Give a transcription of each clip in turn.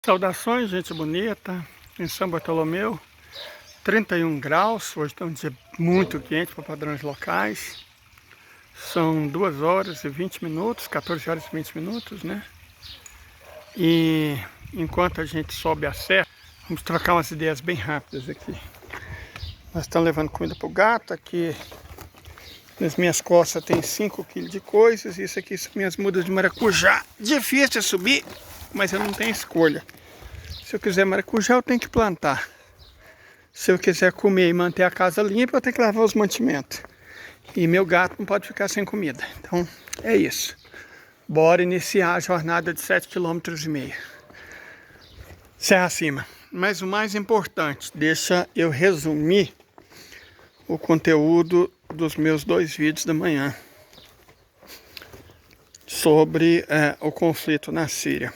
Saudações, gente bonita, em São Bartolomeu, 31 graus, hoje está um dia muito quente para padrões locais. São 2 horas e 20 minutos, 14 horas e 20 minutos, né? E enquanto a gente sobe a serra, vamos trocar umas ideias bem rápidas aqui. Nós estamos levando comida para o gato, aqui nas minhas costas tem 5 kg de coisas, e isso aqui são minhas mudas de maracujá. Difícil de subir, mas eu não tenho escolha. Se eu quiser maracujá, eu tenho que plantar. Se eu quiser comer e manter a casa limpa, eu tenho que lavar os mantimentos. E meu gato não pode ficar sem comida. Então, é isso. Bora iniciar a jornada de 7,5 km. Serra acima. Mas o mais importante, deixa eu resumir o conteúdo dos meus 2 vídeos da manhã sobre o conflito na Síria.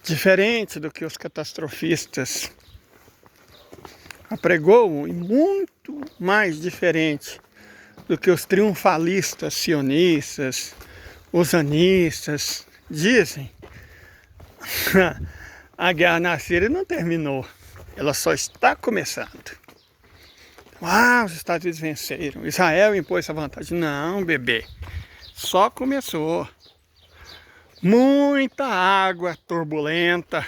Diferente do que os catastrofistas apregoam, e muito mais diferente do que os triunfalistas sionistas, usanistas dizem, a guerra na Síria não terminou, ela só está começando. Os Estados Unidos venceram, Israel impôs essa vantagem. Não, bebê, só começou. Muita água turbulenta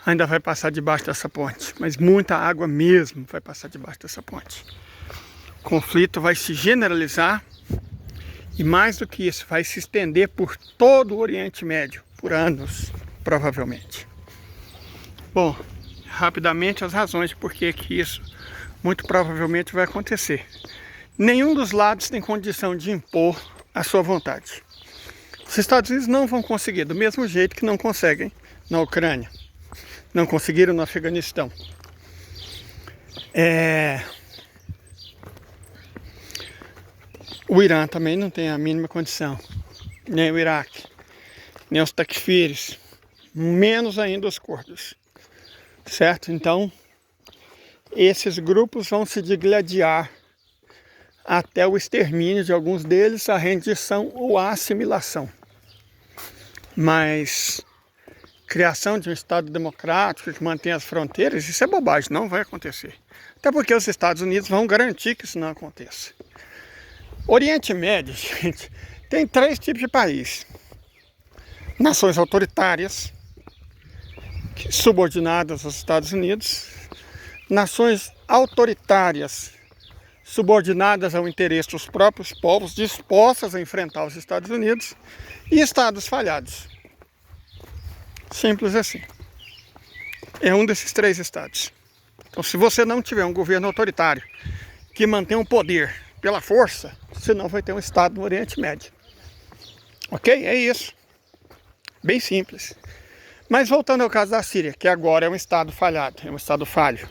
ainda vai passar debaixo dessa ponte, mas muita água mesmo vai passar debaixo dessa ponte. O conflito vai se generalizar e, mais do que isso, vai se estender por todo o Oriente Médio, por anos, provavelmente. Bom, rapidamente as razões de por que isso muito provavelmente vai acontecer. Nenhum dos lados tem condição de impor a sua vontade. Os Estados Unidos não vão conseguir, do mesmo jeito que não conseguem na Ucrânia, não conseguiram no Afeganistão. O Irã também não tem a mínima condição, nem o Iraque, nem os takfiris, menos ainda os curdos, certo? Então, esses grupos vão se digladiar até o extermínio de alguns deles, a rendição ou a assimilação. Mas criação de um Estado democrático que mantenha as fronteiras, isso é bobagem, não vai acontecer. Até porque os Estados Unidos vão garantir que isso não aconteça. Oriente Médio, gente, tem 3 tipos de país. Nações autoritárias, subordinadas aos Estados Unidos. Nações autoritárias, subordinadas ao interesse dos próprios povos, dispostas a enfrentar os Estados Unidos, e estados falhados. Simples assim. É um desses 3 estados. Então, se você não tiver um governo autoritário que mantém o poder pela força, você não vai ter um estado no Oriente Médio. Ok? É isso. Bem simples. Mas voltando ao caso da Síria, que agora é um estado falhado, é um estado falho.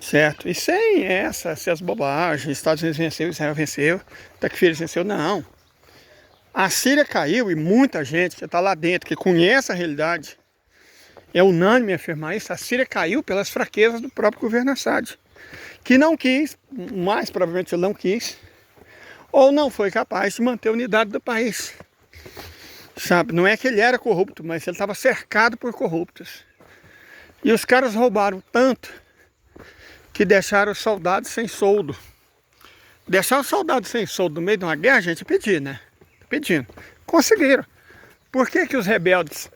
Certo? E sem essas bobagens, Estados Unidos venceu, Israel venceu, takfiris venceu, não. A Síria caiu e muita gente que está lá dentro, que conhece a realidade, é unânime afirmar isso, a Síria caiu pelas fraquezas do próprio governo Assad, que não quis, mais provavelmente ele não quis, ou não foi capaz de manter a unidade do país. Sabe, não é que ele era corrupto, mas ele estava cercado por corruptos. E os caras roubaram tanto que deixaram os soldados sem soldo. Deixar os soldados sem soldo no meio de uma guerra, gente, é pedir, né? Pedindo. Conseguiram. Por que os rebeldes,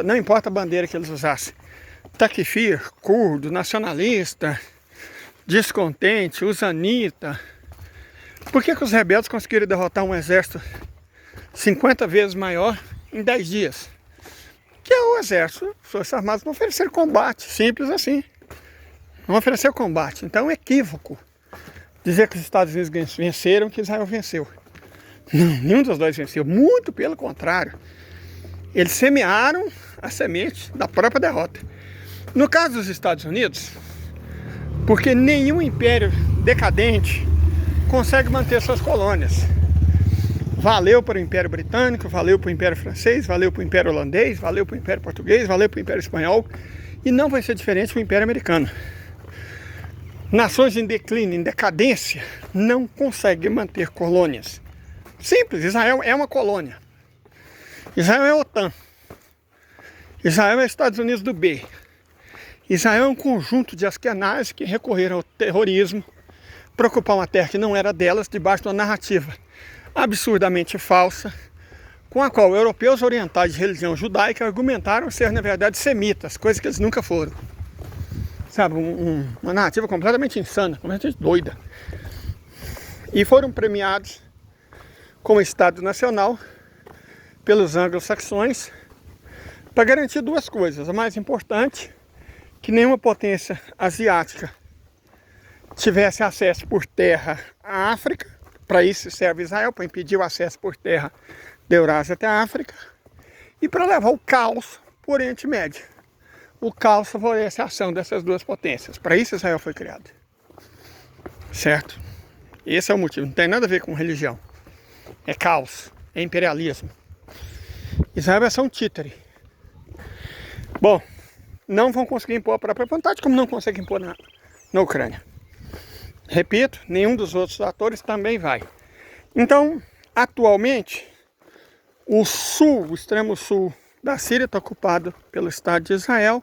não importa a bandeira que eles usassem, takfir, curdo, nacionalista, descontente, usanita, por que os rebeldes conseguiram derrotar um exército 50 vezes maior em 10 dias? Que é o exército, as forças armadas não ofereceram combate, simples assim. Não ofereceu combate. Então é um equívoco dizer que os Estados Unidos venceram, que Israel venceu. Não, nenhum dos dois venceu. Muito pelo contrário. Eles semearam a semente da própria derrota. No caso dos Estados Unidos, porque nenhum império decadente consegue manter suas colônias. Valeu para o Império Britânico, valeu para o Império Francês, valeu para o Império Holandês, valeu para o Império Português, valeu para o Império Espanhol, e não vai ser diferente para o Império Americano. Nações em declínio, em decadência, não conseguem manter colônias. Simples, Israel é uma colônia. Israel é a OTAN. Israel é Estados Unidos do B. Israel é um conjunto de askenazes que recorreram ao terrorismo para ocupar uma terra que não era delas, debaixo de uma narrativa absurdamente falsa, com a qual europeus orientais de religião judaica argumentaram ser, na verdade, semitas, coisa que eles nunca foram. Sabe, uma narrativa completamente insana, completamente doida. E foram premiados como Estado Nacional pelos anglo-saxões para garantir duas coisas. A mais importante, que nenhuma potência asiática tivesse acesso por terra à África. Para isso serve Israel, para impedir o acesso por terra da Eurásia até a África. E para levar o caos para o Oriente Médio. O caos favorece a ação dessas duas potências. Para isso Israel foi criado. Certo? Esse é o motivo. Não tem nada a ver com religião. É caos. É imperialismo. Israel é só um títere. Bom, não vão conseguir impor a própria vontade, como não conseguem impor na Ucrânia. Repito, nenhum dos outros atores também vai. Então, atualmente, o extremo sul da Síria está ocupado pelo Estado de Israel,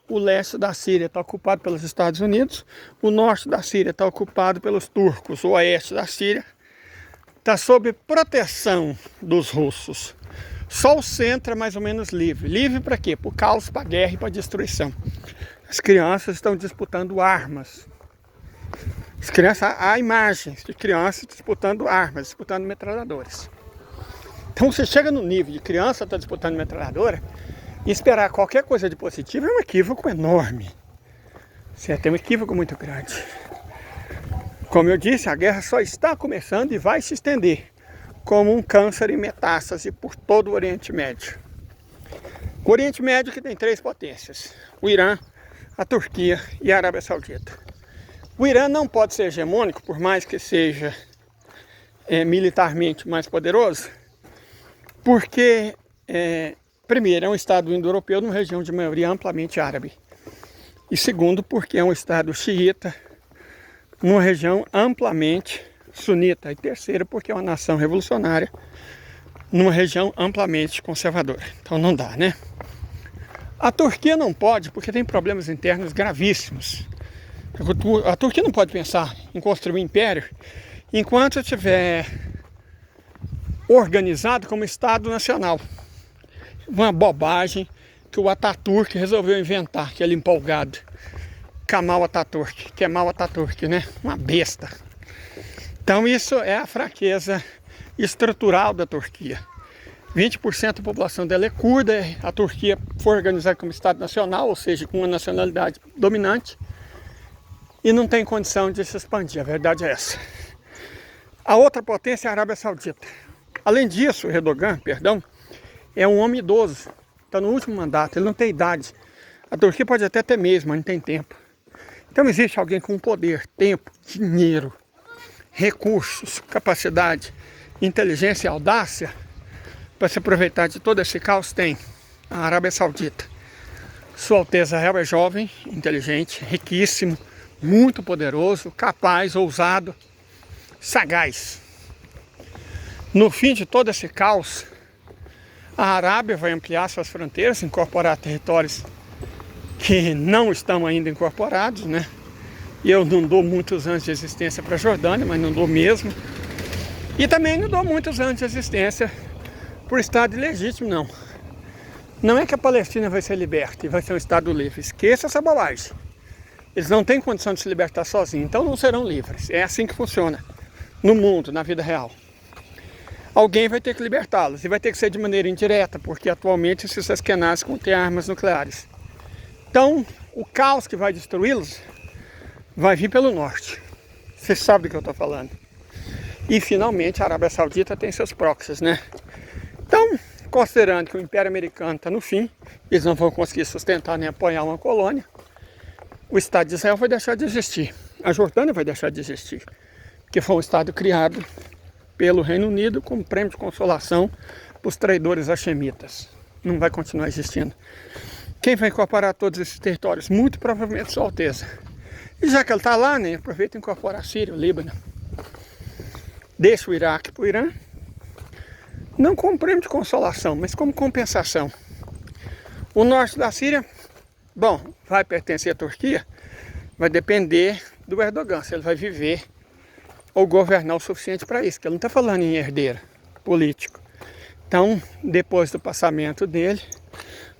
o leste da Síria está ocupado pelos Estados Unidos, o norte da Síria está ocupado pelos turcos, o oeste da Síria está sob proteção dos russos. Só o centro é mais ou menos livre. Livre para quê? Para o caos, para a guerra e para a destruição. As crianças estão disputando armas. As crianças, há imagens de crianças disputando armas, disputando metralhadores. Então você chega no nível de criança estar disputando metralhadora e esperar qualquer coisa de positivo é um equívoco enorme. Você tem um equívoco muito grande. Como eu disse, a guerra só está começando e vai se estender como um câncer em metástase por todo o Oriente Médio. O Oriente Médio que tem três potências: o Irã, a Turquia e a Arábia Saudita. O Irã não pode ser hegemônico, por mais que seja militarmente mais poderoso, porque, primeiro, é um Estado indo-europeu numa região de maioria amplamente árabe. E segundo, porque é um Estado xiita numa região amplamente sunita. E terceiro, porque é uma nação revolucionária numa região amplamente conservadora. Então não dá, né? A Turquia não pode porque tem problemas internos gravíssimos. A Turquia não pode pensar em construir um império enquanto estiver organizado como Estado Nacional. Uma bobagem que o Atatürk resolveu inventar, aquele empolgado. Kemal Atatürk, né? Uma besta. Então isso é a fraqueza estrutural da Turquia. 20% da população dela é curda, a Turquia foi organizada como Estado Nacional, ou seja, com uma nacionalidade dominante, e não tem condição de se expandir, a verdade é essa. A outra potência é a Arábia Saudita. Além disso, o Erdogan, é um homem idoso, está no último mandato, ele não tem idade. A Turquia pode até ter mesmo, mas não tem tempo. Então existe alguém com poder, tempo, dinheiro, recursos, capacidade, inteligência e audácia para se aproveitar de todo esse caos? Tem a Arábia Saudita. Sua Alteza Real é jovem, inteligente, riquíssimo, muito poderoso, capaz, ousado, sagaz. No fim de todo esse caos, a Arábia vai ampliar suas fronteiras, incorporar territórios que não estão ainda incorporados, né? E eu não dou muitos anos de existência para a Jordânia, mas não dou mesmo. E também não dou muitos anos de existência por Estado ilegítimo, não. Não é que a Palestina vai ser liberta e vai ser um Estado livre. Esqueça essa bobagem. Eles não têm condição de se libertar sozinhos, então não serão livres. É assim que funciona no mundo, na vida real. Alguém vai ter que libertá-los e vai ter que ser de maneira indireta, porque atualmente esses askenazes contêm armas nucleares. Então, o caos que vai destruí-los vai vir pelo norte. Você sabe do que eu estou falando. E, finalmente, a Arábia Saudita tem seus proxies, né? Então, considerando que o Império Americano está no fim, eles não vão conseguir sustentar nem apoiar uma colônia, o Estado de Israel vai deixar de existir. A Jordânia vai deixar de existir, porque foi um Estado criado pelo Reino Unido como prêmio de consolação para os traidores hashemitas. Não vai continuar existindo. Quem vai incorporar todos esses territórios? Muito provavelmente Sua Alteza. E já que ele está lá, né, aproveita e incorpora a Síria, o Líbano. Deixa o Iraque para o Irã. não como prêmio de consolação, mas como compensação. O norte da Síria, bom, vai pertencer à Turquia, vai depender do Erdogan, se ele vai viver ou governar o suficiente para isso, que ele não está falando em herdeiro político. Então, depois do passamento dele,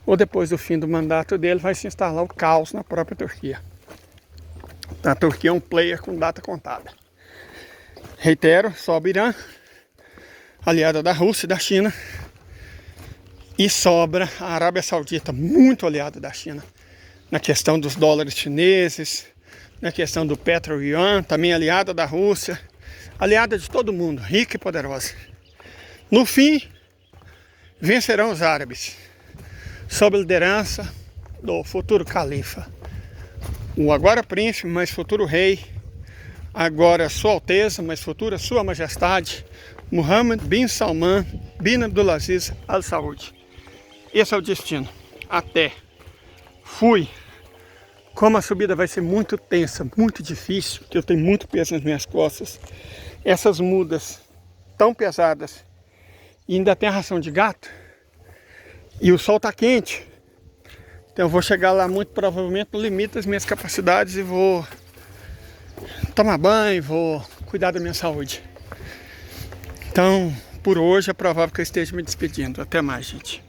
ou depois do fim do mandato dele, vai se instalar o caos na própria Turquia. A Turquia é um player com data contada. Reitero, sobe Irã, aliada da Rússia e da China, e sobra a Arábia Saudita, muito aliada da China, na questão dos dólares chineses, na questão do petro-yuan, também aliada da Rússia, aliada de todo mundo, rica e poderosa. No fim, vencerão os árabes, sob a liderança do futuro califa, o agora príncipe, mas futuro rei, agora Sua Alteza, mas futura Sua Majestade, Mohammed bin Salman bin Abdulaziz Al Saud. Esse é o destino. Até. Fui. Como a subida vai ser muito tensa, muito difícil, porque eu tenho muito peso nas minhas costas, essas mudas tão pesadas, e ainda tem a ração de gato, e o sol tá quente, então eu vou chegar lá muito provavelmente no limite das minhas capacidades e vou tomar banho, vou cuidar da minha saúde. Então, por hoje é provável que eu esteja me despedindo. Até mais, gente.